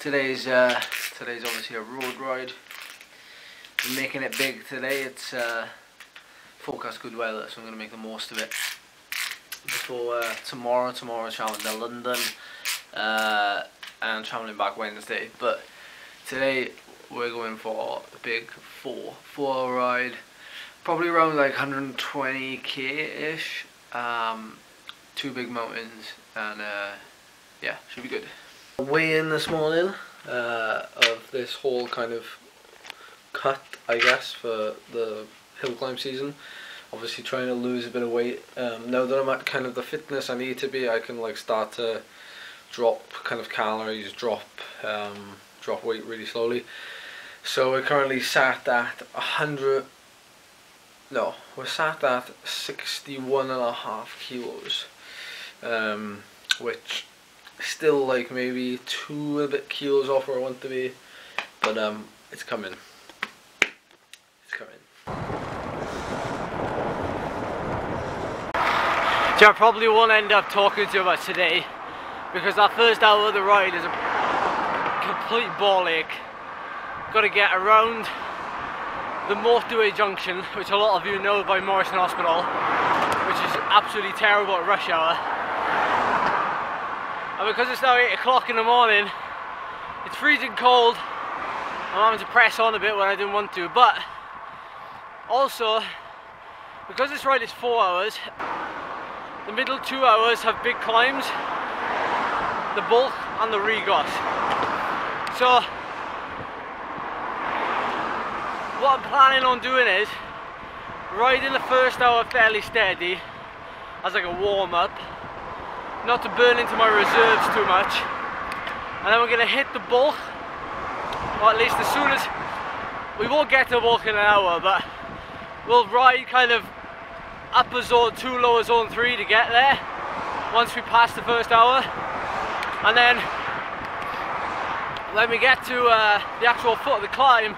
Today's obviously a road ride. We're making it big today. It's forecast good weather, so I'm going to make the most of it before tomorrow. Tomorrow's travelling to London and travelling back Wednesday. But today we're going for a big four-hour ride, probably around like 120k-ish. 2 big mountains, and yeah, should be good. Weigh in this morning of this whole kind of cut, I guess, for the hill climb season. Obviously trying to lose a bit of weight. Now that I'm at kind of the fitness I need to be, I can like start to drop kind of calories, drop weight really slowly. So we're currently sat at 61.5 kilos, which still like maybe 2 a bit kilos off where I want to be, but it's coming. So I probably won't end up talking to you about today, because that first hour of the ride is a complete ball ache. Got to get around the motorway junction, which a lot of you know by Morrison Hospital, which is absolutely terrible at rush hour. And because it's now 8 o'clock in the morning, it's freezing cold. I'm having to press on a bit when I didn't want to, but also because this ride is 4 hours, the middle 2 hours have big climbs, the bulk and the regos. So what I'm planning on doing is riding the first hour fairly steady as like a warm-up, not to burn into my reserves too much, and then we're going to hit the bulk, or at least as soon as, we won't get to the bulk in an hour, but we'll ride kind of upper zone 2, lower zone 3 to get there once we pass the first hour. And then when we get to the actual foot of the climb,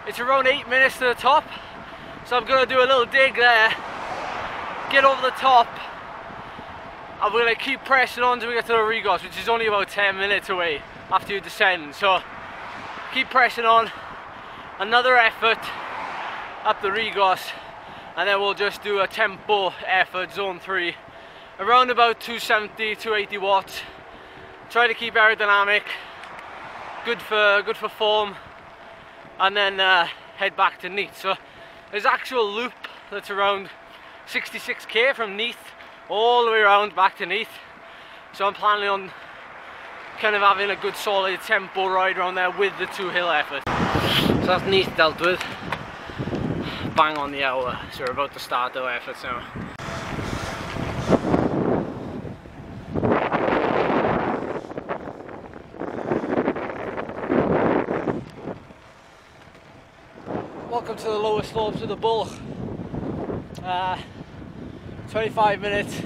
it's around 8 minutes to the top, so I'm going to do a little dig there, get over the top, and we're going to keep pressing on until we get to the regos, which is only about 10 minutes away after you descend. So keep pressing on, another effort up the regos, and then we'll just do a tempo effort, zone 3, around about 270, 280 watts. Try to keep aerodynamic, good for form, and then head back to Neath. So there's actual loop that's around 66k from Neath all the way around back to Neath. So I'm planning on kind of having a good solid tempo ride around there with the 2 hill efforts. So that's Neath dealt with. Bang on the hour, so we're about to start our efforts now. Welcome to the lower slopes of the bulk. 25 minutes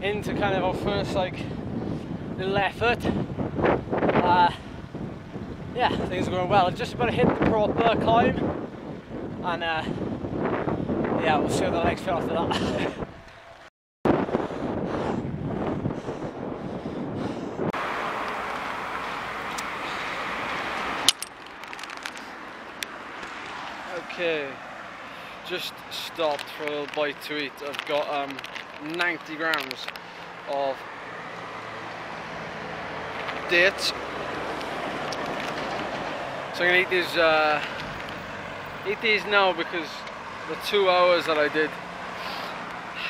into kind of our first like little effort. Yeah, things are going well. I'm just about to hit the proper climb, and yeah, we'll see how the legs feel after that. Okay, just stopped for a little bite to eat. I've got 90 grams of dates, so I'm gonna eat these now, because the 2 hours that I did,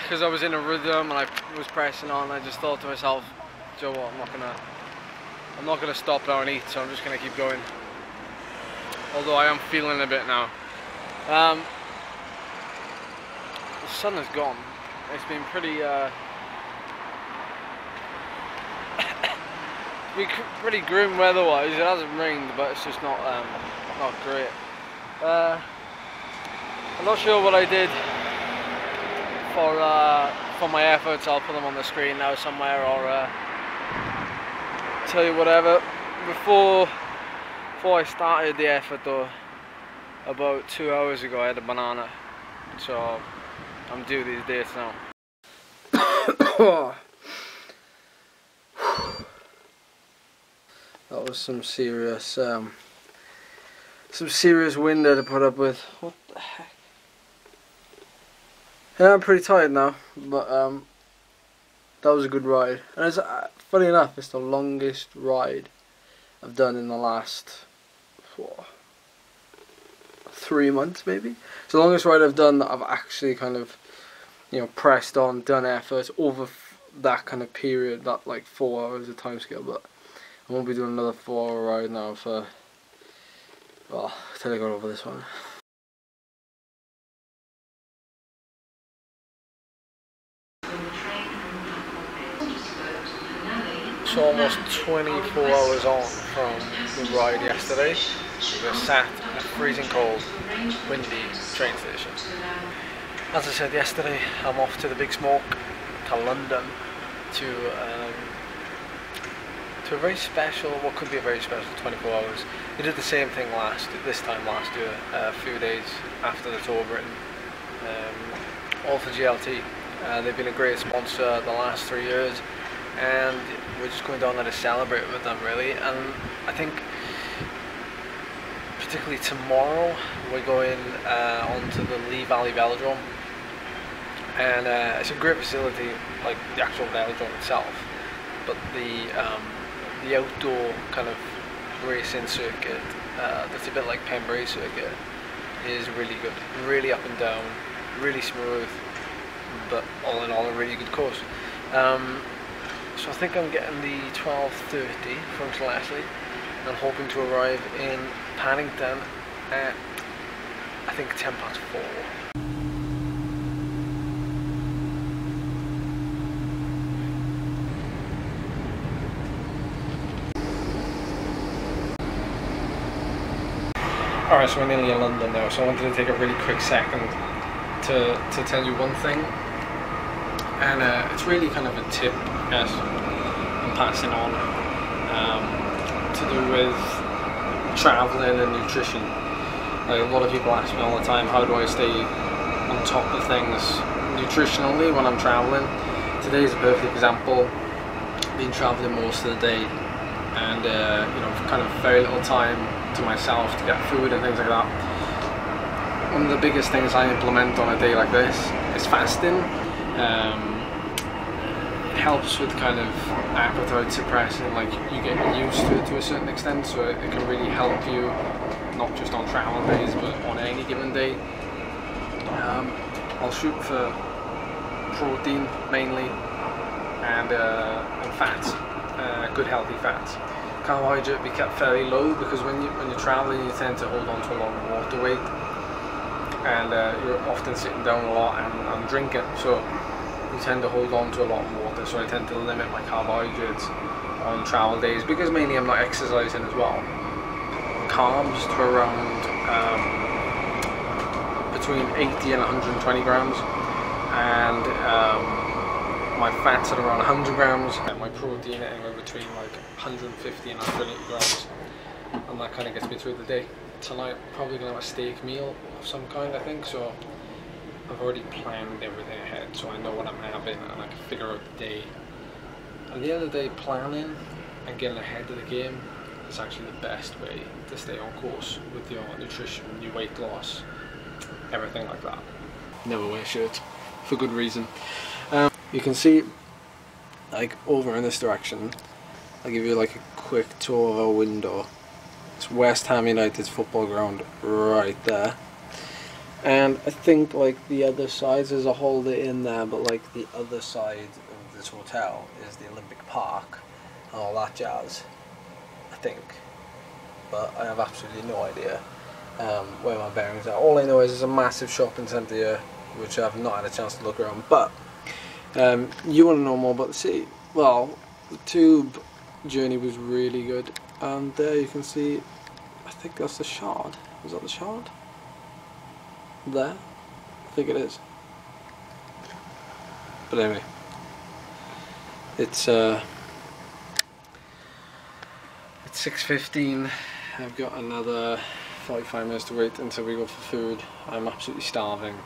because I was in a rhythm and I was pressing on, I just thought to myself, Joe, what, I'm not gonna stop now and eat, so I'm just gonna keep going. Although I am feeling a bit now. The sun has gone. It's been pretty grim weather-wise. It hasn't rained, but it's just not great. I'm not sure what I did for my efforts. I'll put them on the screen now somewhere, or tell you whatever. Before I started the effort though, about 2 hours ago, I had a banana, so I'm due these dates now. That was some serious wind there to put up with. What the heck? Yeah, I'm pretty tired now, but that was a good ride. And it's funny enough, it's the longest ride I've done in the last 3 months, maybe. It's the longest ride I've done that I've actually kind of, you know, pressed on, done effort over that kind of period, that like 4 hours of time scale. But I won't be doing another 4-hour ride now for, well, till I got over this one. So almost 24 hours on from the ride yesterday. We were sat in a freezing cold, windy train station. As I said yesterday, I'm off to the big smoke, to London, to a very special, what could be a very special 24 hours. We did the same thing this time last year, a few days after the tour Britain, all for GLT. They've been a great sponsor the last 3 years, and we're just going down there to celebrate with them, really. And I think particularly tomorrow we're going onto the Lee Valley Velodrome, and it's a great facility, like the actual velodrome itself, but the outdoor kind of racing circuit that's a bit like Pembrey circuit is really good, really up and down, really smooth, but all in all a really good course. So I think I'm getting the 12:30 from Leslie and hoping to arrive in Paddington at, I think, 4:10. Alright, so we're nearly in London now, so I wanted to take a really quick second to tell you one thing. And it's really kind of a tip, I guess, I'm passing on, to do with travelling and nutrition. Like, a lot of people ask me all the time, how do I stay on top of things nutritionally when I'm travelling? Today's a perfect example. Been travelling most of the day, and you know, kind of very little time to myself to get food and things like that. One of the biggest things I implement on a day like this is fasting. It helps with kind of appetite suppressing, like you get used to it to a certain extent, so it can really help you not just on travel days but on any given day. I'll shoot for protein mainly and fats, good healthy fats. Carbohydrate be kept fairly low, because when you're traveling you tend to hold on to a lot of water weight, and you're often sitting down a lot and drinking, so you tend to hold on to a lot of water. So I tend to limit my carbohydrates on travel days, because mainly I'm not exercising as well. Carbs to around between 80 and 120 grams, and my fats at around 100 grams, and my protein anywhere between like 150 and 180 grams, and that kind of gets me through the day. Tonight probably gonna have a steak meal of some kind, I think, so I've already planned everything ahead, so I know what I'm having and I can figure out the day. At the end of the day, planning and getting ahead of the game is actually the best way to stay on course with your nutrition, your weight loss, everything like that. Never wear shirts, for good reason. You can see, like, over in this direction, I'll give you like a quick tour of our window. It's West Ham United's football ground right there. And I think like the other sides, there's a holiday in there, but like the other side of this hotel is the Olympic Park and all that jazz, I think. But I have absolutely no idea where my bearings are. All I know is there's a massive shopping centre here, which I've not had a chance to look around. But you want to know more about the city? Well, the tube journey was really good, and there you can see, I think that's the Shard. Is that the Shard? There? I think it is. But anyway, it's 6:15. I've got another 45 minutes to wait until we go for food. I'm absolutely starving.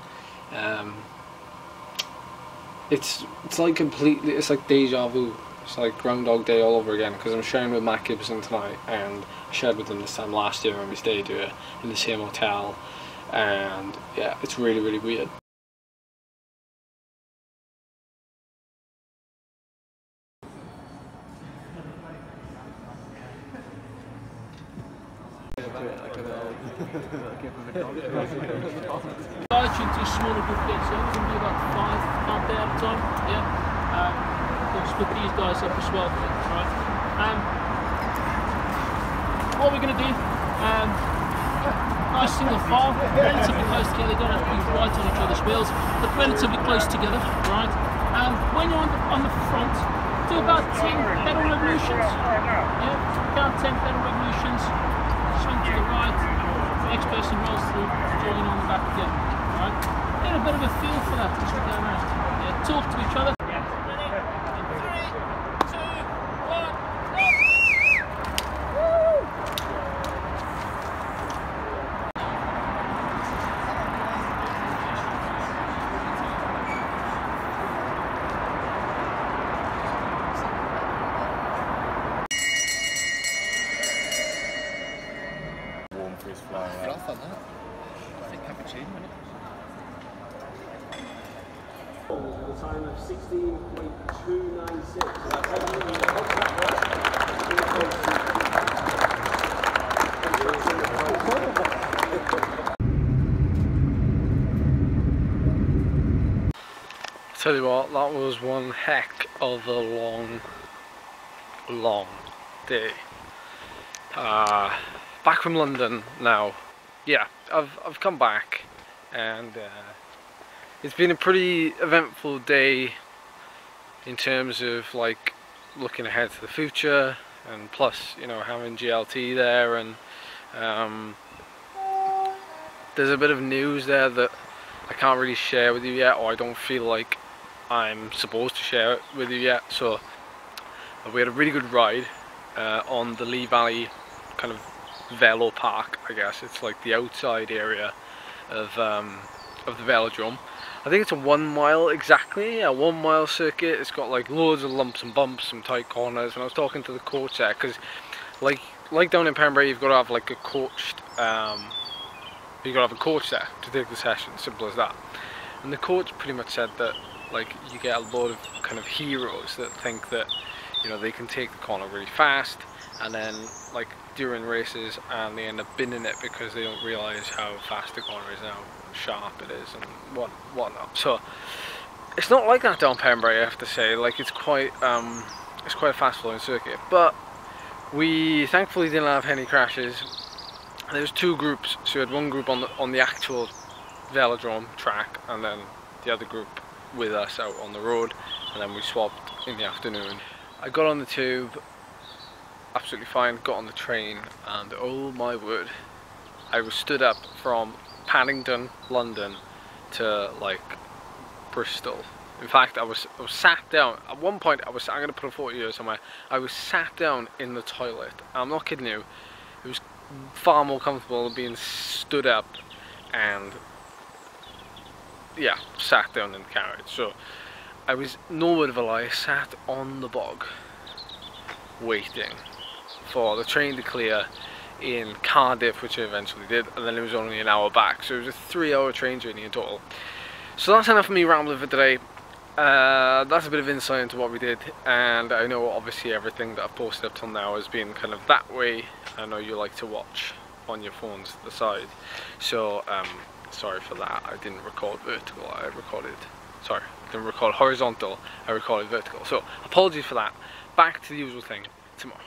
It's like completely, it's like deja vu It's like Groundhog Day all over again, because I'm sharing with Matt Gibson tonight, and I shared with him this time last year when we stayed here in the same hotel, and yeah, it's really, really weird. Large into smaller group bits, so we can do about 5 out there at a time. Yeah. We'll split these guys up as well. Right. What we're going to do, nice single file, relatively close together. They don't have to be right on each other's wheels, but relatively close together. Right. When you're on the front, do about 10 pedal revolutions. Yeah. About 10 pedal revolutions. Swing to the right. The next person rolls through, join on the back again. Right? Get a bit of a feel for that as we go around. Yeah, talk to each other. Ready? In 3, 2, 1, Fluff on that. I think cappuccino, isn't it? The time of 16.296. Tell you what, that was one heck of a long day. Back from London now. Yeah, I've come back, and it's been a pretty eventful day in terms of like looking ahead to the future, and plus, you know, having GLT there, and there's a bit of news there that I can't really share with you yet, or I don't feel like I'm supposed to share it with you yet. So we had a really good ride on the Lee Valley kind of Velo Park, I guess. It's like the outside area of the velodrome. I think it's a 1 mile exactly, a 1 mile circuit. It's got like loads of lumps and bumps, some tight corners. And I was talking to the coach there, because like down in Pembrey, you've got to have like a coached, you've got to have a coach there to take the session, simple as that. And the coach pretty much said that like you get a lot of kind of heroes that think that, you know, they can take the corner really fast, and then like during races, and they end up binning it because they don't realise how fast the corner is now, sharp it is, and whatnot. So it's not like that down Pembrey, I have to say. Like it's quite a fast flowing circuit, but we thankfully didn't have any crashes. There was 2 groups, so we had one group on the actual velodrome track, and then the other group with us out on the road, and then we swapped in the afternoon. I got on the tube absolutely fine, got on the train, and oh my word, I was stood up from Paddington, London to like Bristol. In fact, I was sat down at one point. I'm going to put a photo here somewhere. I was sat down in the toilet. I'm not kidding you. It was far more comfortable than being stood up and yeah, sat down in the carriage. So I was, no word of a lie, sat on the bog waiting for the train to clear in Cardiff, which I eventually did, and then it was only an hour back, so it was a 3-hour train journey in total. So that's enough for me rambling for today. That's a bit of insight into what we did, and I know obviously everything that I've posted up till now has been kind of that way. I know you like to watch on your phones to the side, so sorry for that. I didn't record vertical, I didn't record horizontal, I recorded vertical, so apologies for that. Back to the usual thing tomorrow.